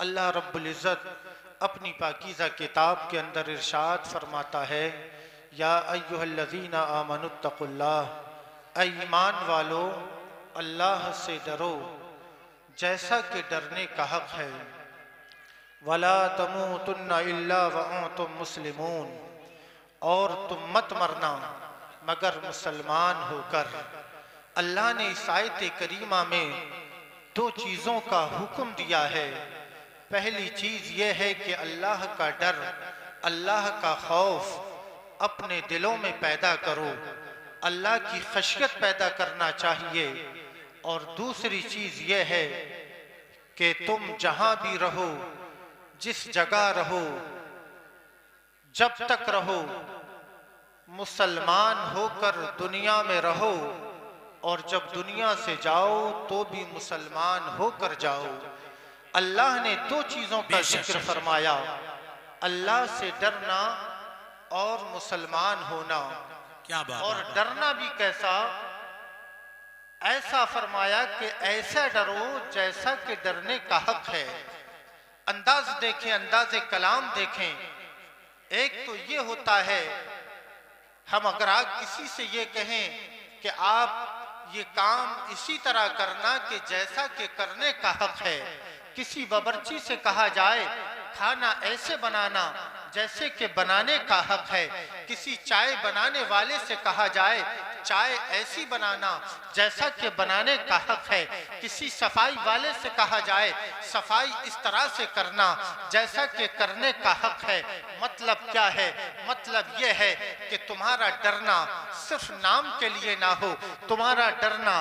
अल्लाह रब्बुल इज़्ज़त अपनी पाकीज़ा किताब के अंदर इरशाद फरमाता है, या अय्युहल्लज़ीना आमनुत्तकुल्लाह, ऐ ईमान वालो अल्लाह से डरो जैसा कि डरने का हक है। वला तमूतुन्ना इल्ला व अंतुम मुस्लिमून, और तुम मत मरना मगर मुसलमान होकर। अल्लाह ने इस आयत करीमा में दो चीज़ों का हुक्म दिया है। पहली चीज़ यह है कि अल्लाह का डर, अल्लाह का खौफ अपने दिलों में पैदा करो, अल्लाह की खशियत पैदा करना चाहिए। और दूसरी चीज़ यह है कि तुम जहाँ भी रहो, जिस जगह रहो, जब तक रहो, मुसलमान होकर दुनिया में रहो, और जब दुनिया से जाओ तो भी मुसलमान होकर जाओ। अल्लाह ने दो चीज़ों का जिक्र फरमाया, अल्लाह से डरना और मुसलमान होना। क्या बात। और डरना भी कैसा? ऐसा फरमाया कि ऐसा डरो जैसा कि डरने का हक है। अंदाज देखें, अंदाज़े कलाम देखें। एक तो ये होता है, हम अगर आप किसी से ये कहें कि आप ये काम इसी तरह करना कि जैसा कि करने का हक है। किसी बावर्ची से कहा जाए खाना ऐसे बनाना जैसे कि बनाने का हक है। किसी चाय बनाने वाले से कहा जाए चाय ऐसी बनाना जैसा कि बनाने का हक है। किसी सफाई वाले से कहा जाए सफाई इस तरह से करना जैसा कि करने का हक है। मतलब क्या है? मतलब यह है कि तुम्हारा डरना सिर्फ नाम के लिए ना हो, तुम्हारा डरना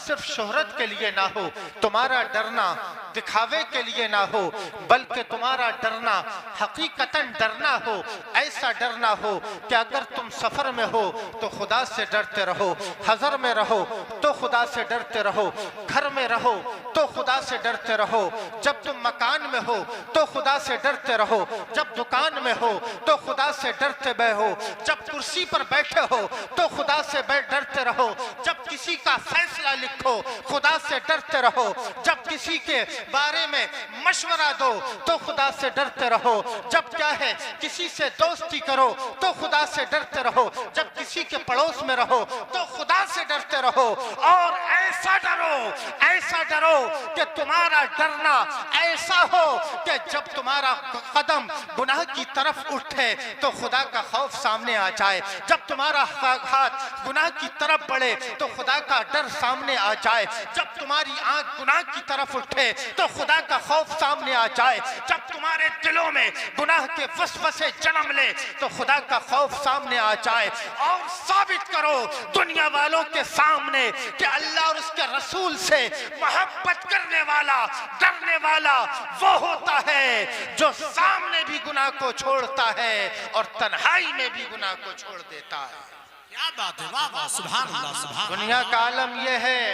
सिर्फ शोहरत के लिए ना हो, तुम्हारा डरना दिखावे के लिए ना हो, बल्कि तुम्हारा डरना हकीकतन डरना हो। ऐसा डरना हो कि अगर तुम सफर में हो तो खुदा से डरते रहो, हजर में रहो तो खुदा से डरते रहो, घर में रहो तो खुदा से डरते रहो, जब तुम मकान में हो तो खुदा से डरते रहो, जब दुकान में हो तो खुदा से डरते बैठो, जब कुर्सी पर बैठे हो तो खुदा से डरते रहो, जब किसी का फैसला लिखो खुदा से डरते रहो, जब किसी के बारे में मशवरा दो तो खुदा से डरते रहो, जब क्या है किसी से दोस्ती करो तो खुदा से डरते रहो, जब किसी के पड़ोस में रहो तो खुदा से डरते रहो। और ऐसा डरो कि तुम्हारा डरना ऐसा हो कि जब तुम्हारा कदम गुनाह की तरफ उठे तो खुदा का खौफ सामने आ जाए, जब तुम्हारा हाथ गुनाह की तरफ बढ़े तो खुदा का डर सामने आ जाए, जब तुम्हारी आंख गुनाह की तरफ उठे तो खुदा का खौफ सामने आ जाए, जब तुम्हारे दिलों में गुनाह के वसवसे जन्म ले तो खुदा का खौफ सामने आ जाए। और साबित करो दुनिया वालों के सामने कि अल्लाह और उसके रसूल से मोहब्बत करने वाला, डरने वाला वो होता है जो सामने भी गुनाह को छोड़ता है और तन्हाई में भी गुनाह को छोड़ देता है। क्या बात है, वाह वाह, सुभान अल्लाह, सुभान। दुनिया का आलम यह है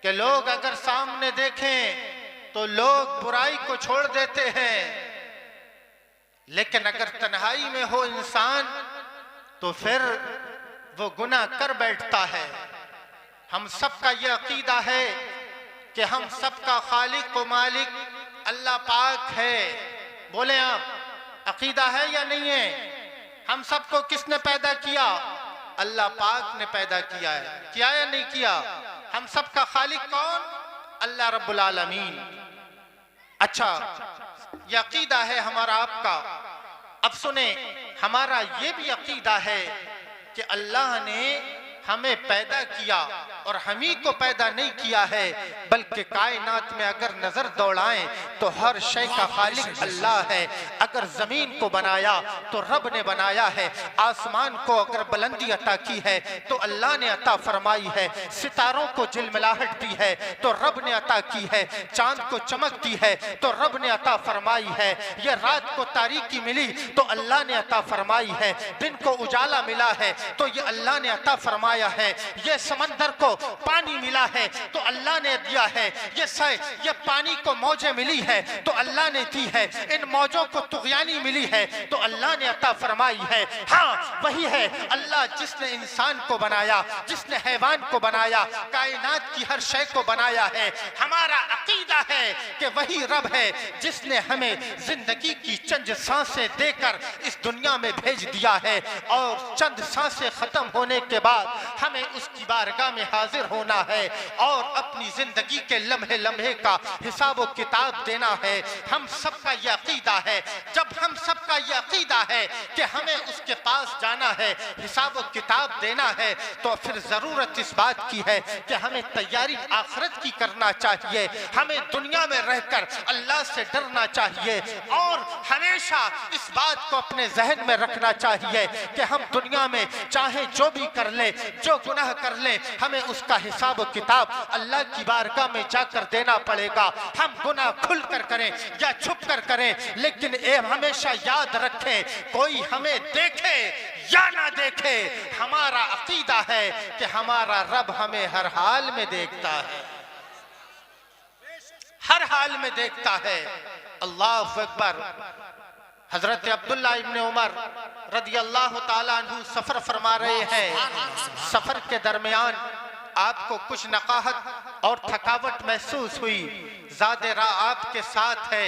कि लोग अगर सामने देखें तो लोग बुराई को छोड़ देते हैं, लेकिन अगर तन्हाई में हो इंसान तो फिर वो गुनाह कर बैठता है। हम सबका ये अकीदा है कि हम सबका खालिक व मालिक अल्लाह पाक है। बोले आप, अकीदा है या नहीं है? हम सबको किसने पैदा किया? अल्लाह पाक ने पैदा किया है। किया या नहीं किया? हम सबका खालिक कौन? अल्लाह रब्बुल आलमीन। अच्छा, ये अकीदा है हमारा आपका। अब सुने, हमारा ये भी अकीदा है कि अल्लाह ने हमें पैदा किया और हम ही को पैदा नहीं किया है, बल्कि कायनात में अगर नजर दौड़ाएं तो हर शय का खालिक अल्लाह है। अगर जमीन को बनाया तो रब ने बनाया है, आसमान को अगर बुलंदी अता की है तो अल्लाह ने अता फरमाई है, सितारों को झिलमिलाहट दी है तो रब ने अता की है, चांद को चमक दी है तो रब ने अता फरमाई है, ये रात को तारीकी मिली तो अल्लाह ने अता फरमाई है, दिन को उजाला मिला है तो ये अल्लाह ने अता फरमाया है, ये समंदर को पानी मिला है तो अल्लाह ने दिया है, ये पानी को मौजें मिली है तो अल्लाह ने दी है, इन मौजों को तुग़यानी मिली है तो अल्लाह ने अता फरमाई है। हाँ, वही है अल्लाह जिसने इंसान को बनाया, जिसने हैवान को बनाया, कायनात की हर शय को बनाया है। हमारा अकीदा है कि वही रब है जिसने हमें जिंदगी की चंद सांसें देकर इस दुनिया में भेज दिया है और चंद सांसें खत्म होने के बाद हमें उसकी बारगाह में हाजिर होना है और अपनी जिंदगी के लम्हे लम्हे का हिसाब व किताब देना है। हम सबका यह अकीदा है। जब हम सबका यह अकीदा है कि हमें उसके पास जाना है, हिसाब व किताब देना है, तो फिर जरूरत इस बात की है कि हमें तैयारी आखिरत की करना चाहिए। हमें दुनिया में रहकर अल्लाह से डरना चाहिए और हमेशा इस बात को अपने जहन में रखना चाहिए कि हम दुनिया में चाहे जो भी कर ले, जो गुनाह कर ले, हमें उसका हिसाब किताब अल्लाह की बारगाह में जाकर देना पड़ेगा। हम गुनाह खुल कर करें या छुप कर करें, लेकिन ये हमेशा याद रखें, कोई हमें देखे या ना देखे, हमारा अकीदा है कि हमारा रब हमें हर हाल में देखता है, हर हाल में देखता है। अल्लाह अकबर। हजरत अब्दुल्ला इब्ने उमर रदी अल्लाह ताला अन्हु सफर फरमा रहे हैं। सफर के दरमियान आपको कुछ नकाहत और थकावट महसूस हुई, ज़ादे राह आपके साथ है,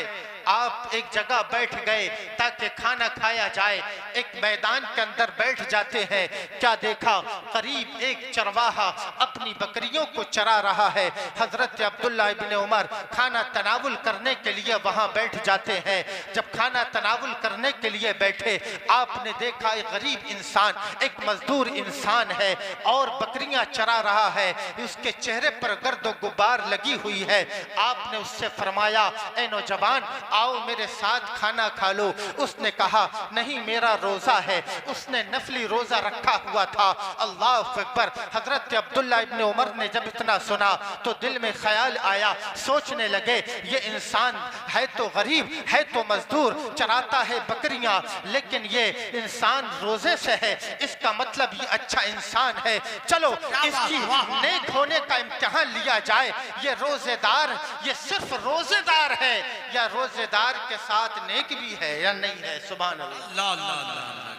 आप एक जगह बैठ गए ताकि खाना खाया जाए। एक मैदान के अंदर बैठ जाते हैं, क्या देखा, करीब एक चरवाहा अपनी बकरियों को चरा रहा है। हजरत अब्दुल्ला इब्ने उमर खाना तनावुल करने के लिए वहां बैठ जाते हैं। जब खाना तनावुल करने के लिए बैठे, आपने देखा एक गरीब इंसान, एक मजदूर इंसान है और बकरियां चरा रहा है, उसके चेहरे पर गर्द गुबार लगी हुई है। आपने उससे फरमाया, ए नौजवान, आओ मेरे साथ खाना खा लो। उसने कहा, नहीं, मेरा रोजा है। उसने नफली रोजा रखा हुआ था। अल्लाह अकबर। हजरत अब्दुल्ला इब्ने उमर ने जब इतना सुना तो दिल में ख्याल आया, सोचने लगे, ये इंसान है तो गरीब, है तो मजदूर, चराता है बकरियां, लेकिन ये इंसान रोजे से है, इसका मतलब ये अच्छा इंसान है। चलो इसकी नेक होने का इम्तिहान लिया जाए। ये रोजेदार, ये सिर्फ रोजेदार है या रोजेदार के साथ नेक भी है या नहीं है? सुभान अल्लाह।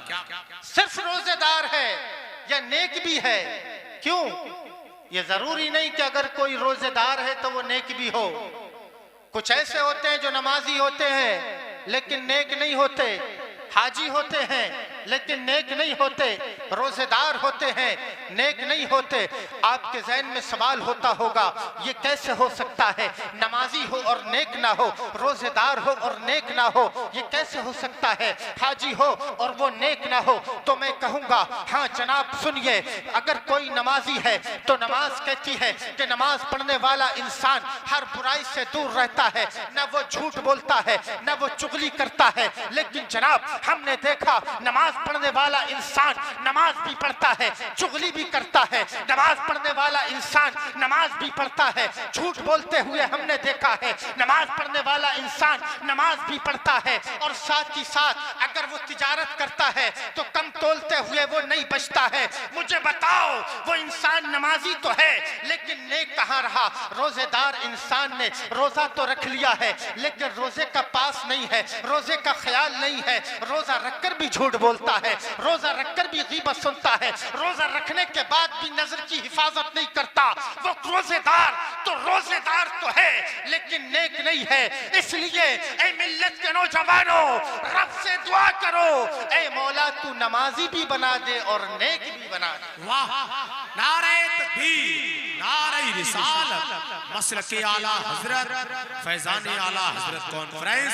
क्या सिर्फ रोजेदार है या नेक भी है? क्यों? ये जरूरी नहीं कि अगर कोई रोजेदार है तो वो नेक भी हो। कुछ ऐसे होते हैं जो नमाजी होते हैं लेकिन नेक नहीं होते, हाजी होते हैं लेकिन नेक नहीं होते, रोजेदार होते हैं नेक नहीं होते। आपके ज़हन में सवाल होता होगा, ये कैसे हो सकता है, नमाजी हो और नेक ना हो, रोजेदार हो और नेक ना हो, ये कैसे हो सकता है, हाजी हो और वो नेक ना हो? तो मैं कहूँगा, हाँ जनाब सुनिए, अगर कोई नमाजी है तो नमाज कहती है कि नमाज पढ़ने वाला इंसान हर बुराई से दूर रहता है, न वो झूठ बोलता है, न वो चुगली करता है। लेकिन जनाब हमने देखा, नमाज पढ़ने वाला इंसान नमाज भी पढ़ता है, चुगली भी करता है। नमाज पढ़ने वाला इंसान नमाज भी पढ़ता है, झूठ बोलते हुए हमने देखा है। नमाज पढ़ने वाला इंसान नमाज भी पढ़ता है और साथ ही साथ अगर वो तिजारत करता है तो कम तोलते हुए वो नहीं बचता है। मुझे बताओ, वो इंसान नमाजी तो है लेकिन नेक कहाँ रहा? रोजेदार इंसान ने रोजा तो रख लिया है लेकिन रोजे का पास नहीं है, रोजे का ख्याल नहीं है, रोजा रखकर भी झूठ बोलता है, रोजा रखकर भी गीबत सुनता है, रोजा रखने के बाद भी नजर की हिफाजत नहीं करता। वो रोजेदार तो है लेकिन नेक नहीं है। इसलिए ए मिल्लत के नौजवानों, रब से दुआ करो, ए मौला तू नमाजी भी बना दे और नेक भी बना दे। वाह, नारे तकबीर, नारे रिसालत, मसलके आला हजरत, फैजाने आला हजरत कॉन्फ्रेंस,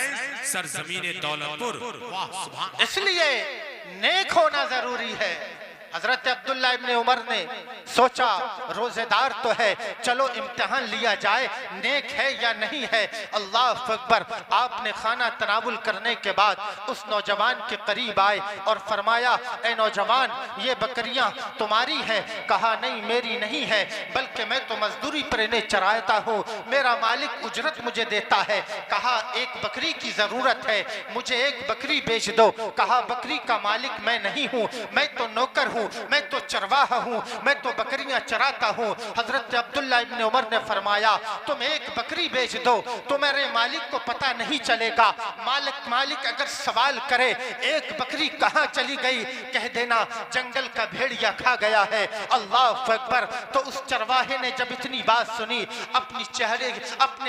सरजमीन दौलतपुर। वाह सुभान। इसलिए नेक होना जरूरी है। हजरत अब्दुल्ला इब्ने उमर ने सोचा, रोजेदार तो है, चलो इम्तिहान लिया जाए, नेक है या नहीं है। अल्लाह अकबर। आपने खाना तनावुल करने के बाद उस नौजवान के करीब आए और फरमाया, ए नौजवान, ये बकरियां तुम्हारी है? कहा, नहीं मेरी नहीं है, बल्कि मैं तो मजदूरी पर इन्हें चराता हूँ, मेरा मालिक उजरत मुझे देता है। कहा, एक बकरी की जरूरत है, मुझे एक बकरी बेच दो। कहा, बकरी का मालिक मैं नहीं हूँ, मैं तो नौकर हूँ, मैं तो चरवाहा हूँ, मैं तो बकरियां चराता हूँ। हजरत अब्दुल्ला इब्न उमर ने फरमाया तुम एक बकरी बेच दो, तुम्हारे मालिक को पता नहीं चलेगा। मालिक अगर सवाल करे एक बकरी कहाँ चली गई, कह देना जंगल का भेड़िया खा गया है। अल्लाह अकबर। तो उस चरवाहे ने जब इतनी बात सुनी, अपने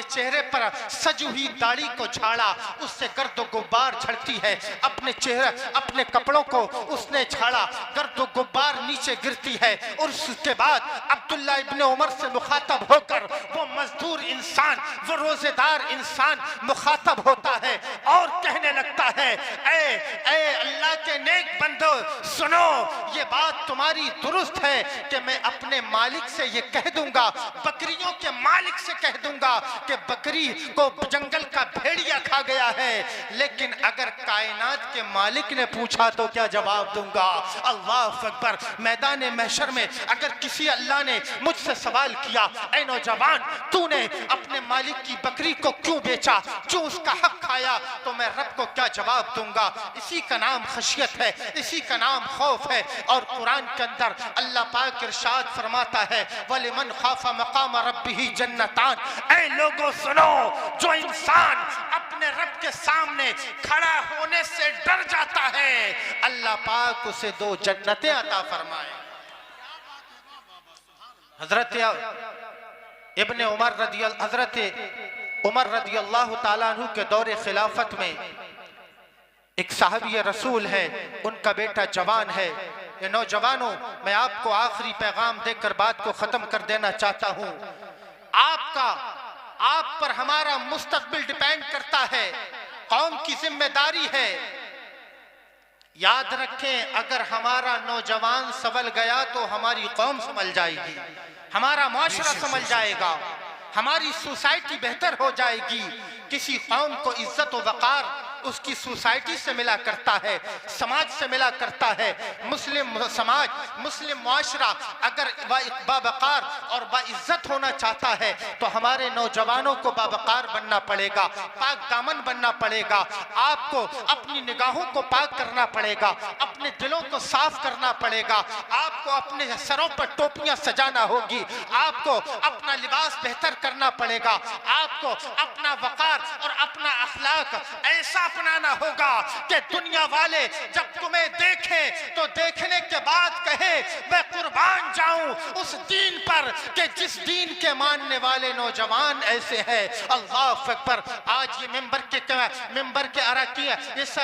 चेहरे पर सजी हुई दाढ़ी को झाड़ा, उससे गर्द गुब्बार झड़ती है। अपने कपड़ों को उसने झाड़ा, गर्द गुब्बार नीचे गिरती है। और उसके बाद अब्दुल्ला इब्न उमर से मुखातब होकर वो मजदूर इंसान, वो रोजेदार इंसान मुखातब होता है और कहने लगता है ऐ अल्लाह के नेक बंदो सुनो, ये बात तुम्हारी दुरुस्त है कि मैं अपने मालिक से ये कह दूंगा, बकरियों के मालिक से कह दूंगा कि बकरी को जंगल का भेड़िया खा गया है, लेकिन अगर कायनात के मालिक ने पूछा तो क्या जवाब दूंगा। अल्लाह अकबर। मैदान महशर में अगर किसी अल्लाह ने मुझसे सवाल किया ऐ नौजवान तूने अपने मालिक की बकरी को क्यों बेचा, क्यों उसका हक खाया, तो मैं रब को क्या जवाब दूंगा। इसी का नाम खशियत है, इसी का नाम खौफ है। और कुरान के अंदर अल्लाह पाक इरशाद फरमाता है वलिमन खाफा मकाम रब्बिही जन्नतान। ऐ लोगों सुनो, जो इंसान अपने रब के सामने खड़ा होने से डर जाता है अल्लाह पाक उसे 2 जन्नतें अता फरमाए। हजरत उमर रदी अल्लाह ताला अन्हु के दौरे खिलाफत में एक साहबी रसूल है, उनका बेटा जवान है। ये नौजवानों, मैं आपको आखिरी पैगाम देकर बात को खत्म कर देना चाहता हूँ। आप पर हमारा मुस्तकबिल डिपेंड करता है, कौम की जिम्मेदारी है। याद रखें, अगर हमारा नौजवान संभल गया तो हमारी कौम संभल जाएगी, हमारा माशरा संभल जाएगा, हमारी सोसाइटी बेहतर हो जाएगी। किसी कौम को इज्जत व वक़ार उसकी सोसाइटी से मिला करता है, समाज से मिला करता है। मुस्लिम समाज, मुस्लिम मुआशरा अगर बावक़ार और बाइज्जत होना चाहता है तो हमारे नौजवानों को बावक़ार बनना पड़ेगा, पाक दामन बनना पड़ेगा। आपको अपनी निगाहों को पाक करना पड़ेगा, अपने दिलों को साफ करना पड़ेगा। आपको अपने सरों पर टोपियां सजाना होगी, आपको अपना लिबास बेहतर करना पड़ेगा, आपको अपना वक़ार और अपना अखलाक ऐसा अपनाना होगा कि दुनिया वाले जब तुम्हें देखें तो देखने के बाद कहे मैं कुर्बान जाऊं उस दीन पर कि जिस दीन के मानने वाले नौजवान ऐसे हैं। अल्लाह अकबर। आज ये मेंबर के अरकान, इस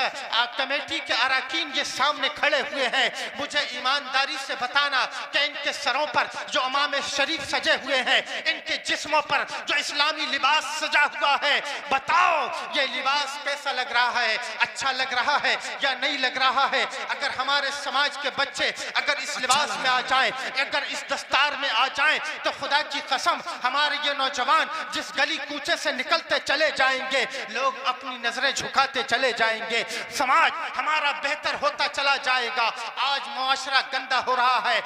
कमेटी के अरकान ये सामने खड़े हुए हैं। मुझे ईमानदारी से बताना कि इनके सरों पर जो इमाम शरीफ सजे हुए हैं, इनके जिस्मों पर जो इस्लामी लिबास सजा हुआ है, बताओ ये लिबास कैसा लग रहा है, अच्छा लग रहा है या नहीं लग रहा है। अगर हमारे समाज के बच्चे अगर इस लिबास में आ जाएं, अगर इस दस्तार में आ जाएं, तो खुदा की कसम हमारे ये नौजवान जिस गली कूचे से निकलते चले जाएंगे, लोग अपनी नजरें झुकाते चले जाएंगे, समाज हमारा बेहतर होता चला जाएगा। आज मुआशरा गंदा हो रहा है,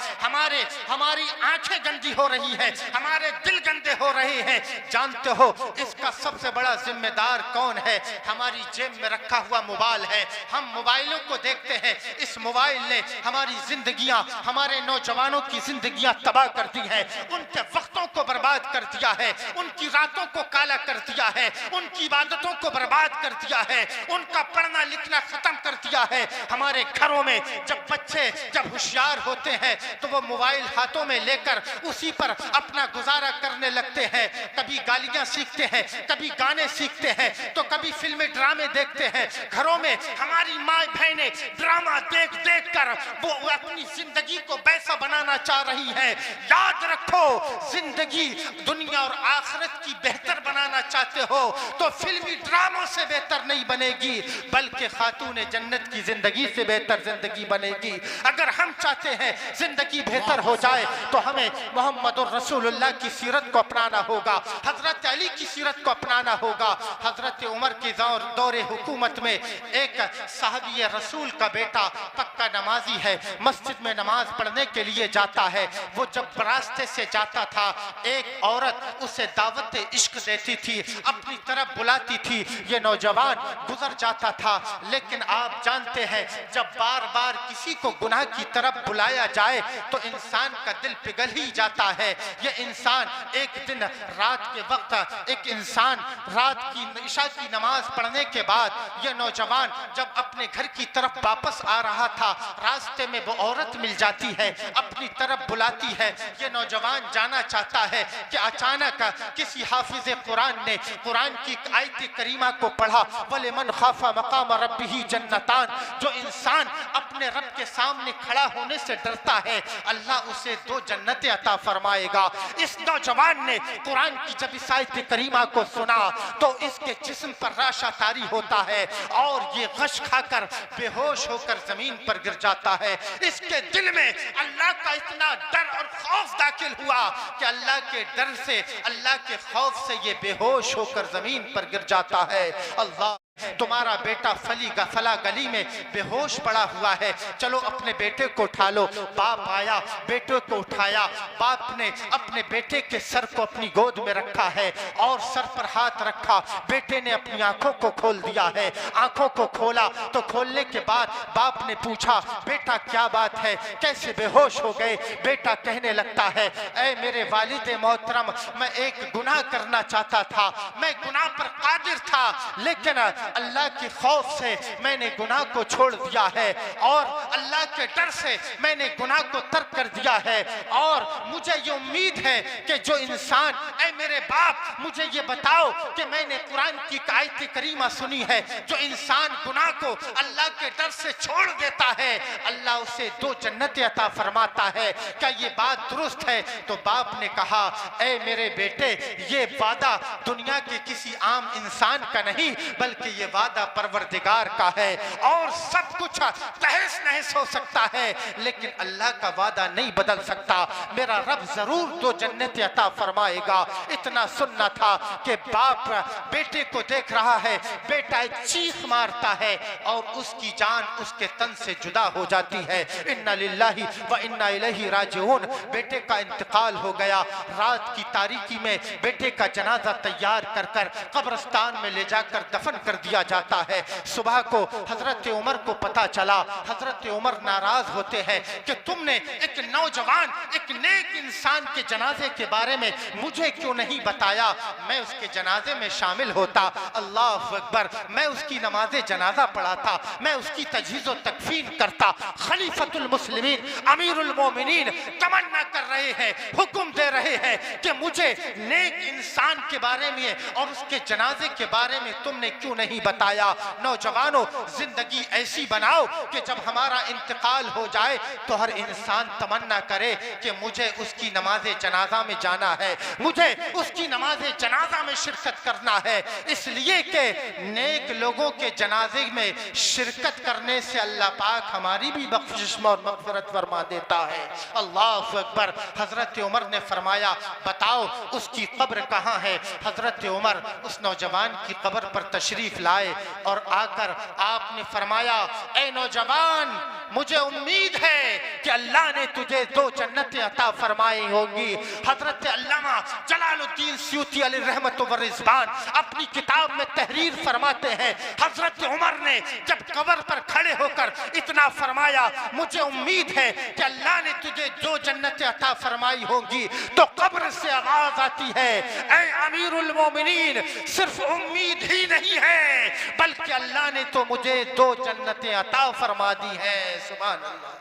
हमारी आंखें गंदी हो रही है, हमारे दिल गंदे हो रहे हैं। जानते हो इसका सबसे बड़ा जिम्मेदार कौन है? हमारी जेब में रखा हुआ मोबाइल है। हम मोबाइलों को देखते हैं, इस मोबाइल ने हमारी जिंदगियां, हमारे नौजवानों की जिंदगियां तबाह कर दी है, उनके वक्तों को बर्बाद कर दिया है, उनकी रातों को काला कर दिया है, उनकी इबादतों को बर्बाद कर दिया है, उनका पढ़ना लिखना खत्म कर दिया है। हमारे घरों में जब बच्चे जब होशियार होते हैं तो वो मोबाइल हाथों में लेकर उसी पर अपना गुजारा करने लगते हैं। कभी गालियां सीखते हैं, कभी गाने सीखते हैं, तो कभी फिल्में ड्रामे देखते हैं। घरों में हमारी माँ बहनें ड्रामा देख देख कर वो अपनी जिंदगी को वैसा बनाना चाह रही है। याद रखो, जिंदगी दुनिया और आखिरत की बेहतर बनाना चाहते हो तो फिल्मी ड्रामों से बेहतर नहीं बनेगी, बल्कि खातून जन्नत की जिंदगी से बेहतर जिंदगी बनेगी। अगर हम चाहते हैं जिंदगी बेहतर हो जाए तो हमें मोहम्मद रसूलुल्लाह की सीरत को अपनाना होगा, हजरत अली की सीरत को अपनाना होगा। हजरत उमर के दौरे हुकूमत में एक साहबी रसूल का बेटा पक्का नमाजी है, मस्जिद में नमाज पढ़ने के लिए जाता है। वो जब रास्ते से जाता था, एक औरत उसे दावत इश्क देती थी, अपनी तरफ बुलाती थी। ये ये नौजवान गुजर जाता था। लेकिन आप जानते हैं जब बार बार किसी को गुनाह की तरफ बुलाया जाए तो इंसान का दिल पिघल ही जाता है। ये इंसान एक दिन रात के वक्त एक इंसान रात की इशा की नमाज पढ़ने के बाद यह नौजवान जब अपने घर की तरफ वापस आ रहा था, रास्ते में वो औरत मिल जाती है, अपनी तरफ बुलाती है। ये नौजवान जाना चाहता है कि अचानक किसी हाफिज कुरान ने कुरान की आयत करीमा को पढ़ा, वलिमन खाफा मकाम रब्बिही जन्नतान। जो इंसान अपने रब के सामने खड़ा होने से डरता है अल्लाह उसे 2 जन्नतें अता फरमाएगा। इस नौजवान ने कुरान की जब इस आयत करीमा को सुना तो इसके जिस्म पर राशा तारी होता है और ये गश खाकर बेहोश होकर जमीन पर गिर जाता है। इसके दिल में अल्लाह का इतना डर और खौफ दाखिल हुआ कि अल्लाह के डर से, अल्लाह के खौफ से ये बेहोश होकर जमीन पर गिर जाता है। अल्लाह तुम्हारा बेटा फला गली में बेहोश पड़ा हुआ है, चलो अपने बेटे को उठा लो। बाप आया, बेटे को उठाया। बाप ने अपने बेटे के सर को अपनी गोद में रखा है और सर पर हाथ रखा। बेटे ने अपनी आंखों को खोल दिया है। आंखों को खोला तो खोलने के बाद बाप ने पूछा, बेटा क्या बात है, कैसे बेहोश हो गए? बेटा कहने लगता है, ऐ मेरे वालिद मोहतरम, मैं एक गुनाह करना चाहता था, मैं गुनाह पर कादिर था, लेकिन अल्लाह के खौफ से मैंने गुनाह को छोड़ दिया है और अल्लाह के डर से मैंने गुनाह को तर्क कर दिया है। और मुझे ये उम्मीद है कि जो इंसान, ऐ मेरे बाप मुझे ये बताओ कि मैंने कुरान की आयत करीमा सुनी है, जो इंसान गुनाह को अल्लाह के डर से छोड़ देता है अल्लाह उसे 2 जन्नतें अता फरमाता है, क्या ये बात दुरुस्त है? तो बाप ने कहा, ऐ मेरे बेटे, ये वादा दुनिया के किसी आम इंसान का नहीं बल्कि ये वादा परवरदिगार का है। और सब कुछ तहस नहस हो सकता है लेकिन अल्लाह का वादा नहीं बदल सकता। मेरा रब जरूर 2 जन्नतें अता फरमाएगा। इतना सुनना था कि बाप बेटे को देख रहा है, बेटा एक चीख मारता है और उसकी जान उसके तन से जुदा हो जाती है। इन्ना लिल्लाहि व इन्ना इलैहि राजिऊन। बेटे का इंतकाल हो गया। रात की तारीकी में बेटे का जनाजा तैयार कर कर कब्रिस्तान में ले जाकर दफन कर दिया जाता है। सुबह को हजरत उमर को पता चला। हजरत उमर नाराज होते हैं कि तुमने एक नौजवान, एक नेक इंसान के जनाजे के बारे में मुझे क्यों नहीं बताया? मैं उसके जनाजे में शामिल होता, अल्लाह अकबर, मैं उसकी नमाज़े जनाजा पढ़ाता, मैं उसकी तजहीज़ व तकफीन करता। खलीफतुल मुस्लिमीन अमीरुल मोमिनीन तमन्ना कर रहे हैं, हुक्म दे रहे हैं कि मुझे नेक इंसान के बारे में और उसके जनाजे के बारे में तुमने क्यों नहीं बताया? नौजवानों, जिंदगी ऐसी बनाओ कि जब हमारा इंतकाल हो जाए तो हर इंसान तमन्ना करे कि मुझे उसकी नमाज़े जनाजा में जाना है, मुझे उसकी नमाज़े जनाजा में शिरकत करना है। इसलिए कि नेक लोगों के जनाजे में शिरकत करने से अल्लाह पाक हमारी भी बख्शिश और मग़फ़िरत फरमा देता है। अल्लाह अकबर। हजरत उमर ने फरमाया, बताओ उसकी कब्र कहाँ है? हजरत उमर उस नौजवान की कब्र पर तशरीफ लाए और आकर आपने फरमाया, ऐ नौजवान, मुझे उम्मीद है कि अल्लाह ने तुझे 2 जन्नतें अता फरमाई होंगी। हजरत अल्लामा जलालुद्दीन सयूती अलैहि रहमत व रिज़वान अपनी किताब में तहरीर फरमाते हैं, हजरत उमर ने जब कब्र पर खड़े होकर इतना फरमाया, मुझे उम्मीद है कि अल्लाह ने तुझे 2 जन्नतें अता फरमाई होंगी, तो कब्र से आवाज आती है, ऐ अमीरुल मोमिनीन, सिर्फ उम्मीद ही नहीं है बल्कि अल्लाह ने तो मुझे 2 जन्नतें अता फरमा दी है। सुभान अल्लाह।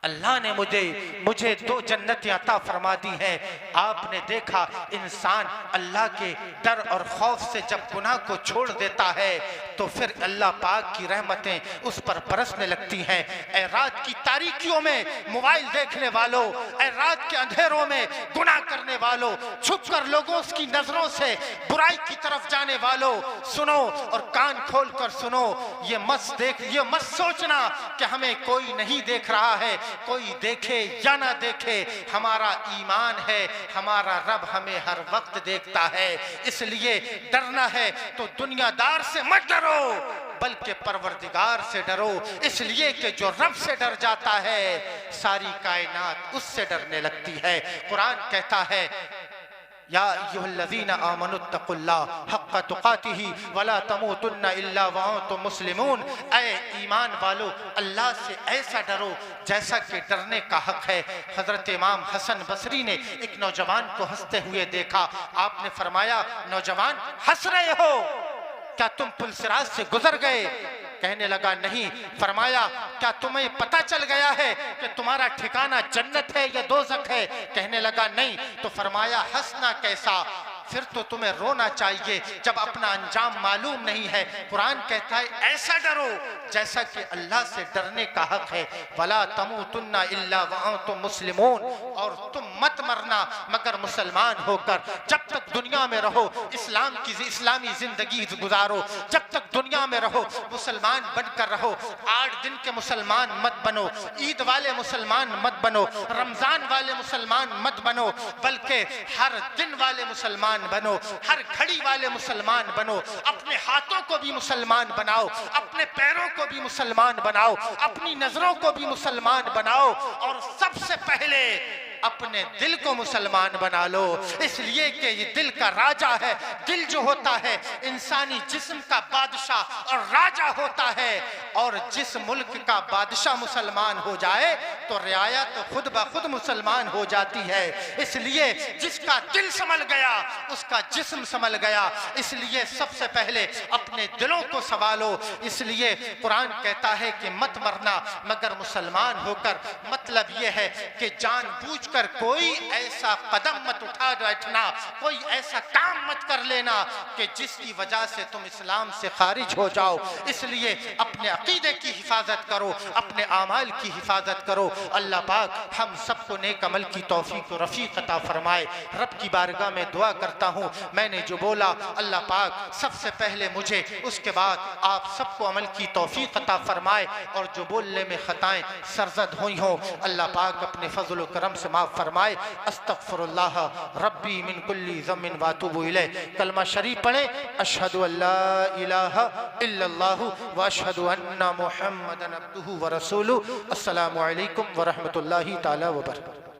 अल्लाह ने मुझे 2 जन्नतें अता फरमा दी हैं। आपने देखा इंसान अल्लाह के डर और खौफ से जब गुनाह को छोड़ देता है तो फिर अल्लाह पाक की रहमतें उस पर बरसने लगती हैं। ऐ रात की तारीकियों में मोबाइल देखने वालों, ऐ रात के अंधेरों में गुनाह करने वालों, छुपकर लोगों की नजरों से बुराई की तरफ जाने वालों, सुनो और कान खोल कर सुनो। ये मत सोचना कि हमें कोई नहीं देख रहा है। कोई देखे या ना देखे, हमारा ईमान है, हमारा रब हमें हर वक्त देखता है। इसलिए डरना है तो दुनियादार से मत डरो बल्कि परवरदिगार से डरो। इसलिए कि जो रब से डर जाता है सारी कायनात उससे डरने लगती है। कुरान कहता है, या अय्युहल्लज़ीना आमनुत्तक़ुल्लाह हक़्क़ तुक़ातिही वला तमूतुन्ना इल्ला व अंतुम मुस्लिमून। ऐ ईमान वालो, अल्लाह से ऐसा डरो जैसा कि डरने का हक है। हज़रत इमाम हसन बसरी ने एक नौजवान को हंसते हुए देखा। आपने फरमाया, नौजवान हंस रहे हो, क्या तुम पुलसिराज से गुजर गए? कहने लगा नहीं। फरमाया, क्या तुम्हें पता चल गया है कि तुम्हारा ठिकाना जन्नत है या दोज़ख है? कहने लगा नहीं। तो फरमाया, हंसना कैसा, फिर तो तुम्हें रोना चाहिए जब अपना अंजाम मालूम नहीं है। कुरान कहता है ऐसा डरो जैसा कि अल्लाह से डरने का हक है। वला तमूतुन्ना इल्ला व अंतुम मुस्लिमून, और तुम मत मरना मगर मुसलमान होकर। जब तक दुनिया में रहो इस्लामी जिंदगी गुजारो, जब तक दुनिया में रहो मुसलमान बनकर रहो। 8 दिन के मुसलमान मत बनो, ईद वाले मुसलमान मत बनो, रमजान वाले मुसलमान मत बनो, बल्कि हर दिन वाले मुसलमान बनो, हर घड़ी वाले मुसलमान बनो। अपने हाथों को भी मुसलमान बनाओ, अपने पैरों को भी मुसलमान बनाओ, अपनी नजरों को भी मुसलमान बनाओ, और सबसे पहले अपने दिल को मुसलमान बना लो। इसलिए कि ये दिल का राजा है। दिल जो होता है इंसानी जिस्म का बादशाह और राजा होता है, और जिस मुल्क का बादशाह मुसलमान हो जाए तो रियाया तो खुद ब खुद मुसलमान हो जाती है। इसलिए जिसका दिल संभल गया उसका जिस्म संभल गया। इसलिए सबसे पहले अपने दिलों को संभालो। इसलिए कुरान कहता है कि मत मरना मगर मुसलमान होकर। मतलब यह है कि जानबूझकर कोई ऐसा कदम मत उठा बैठना, कोई ऐसा काम मत कर लेना कि जिसकी वजह से तुम इस्लाम से खारिज हो जाओ। इसलिए अपने अकीदे की हिफाजत करो, अपने आमाल की हिफाजत करो। अल्लाह पाक हम सबको नेक अमल की तौफीक और रफ़ीक अता फरमाए। रब की बारगाह में दुआ करता हूँ, मैंने जो बोला अल्लाह पाक सबसे पहले मुझे, उसके बाद आप सबको अमल की तौफीक अता फरमाए, और जो बोलने में खताएं सरजद हुई हों अल्लाह पाक अपने फजल व करम से माफ़ फरमाए। अस्तगफिरुल्लाह रब्बी मिन कुल्ली ज़म्बिन व अतूबु इलैह। कलमा शरीफ पढ़े, अशहदु अल्ला इलाहा इल्लल्लाहु व अशहदु अन्ना मुहम्मदन अब्दुहु व रसूलुहु। अस्सलामु अलैकुम व रहमतुल्लाहि तआला व बरकातहू।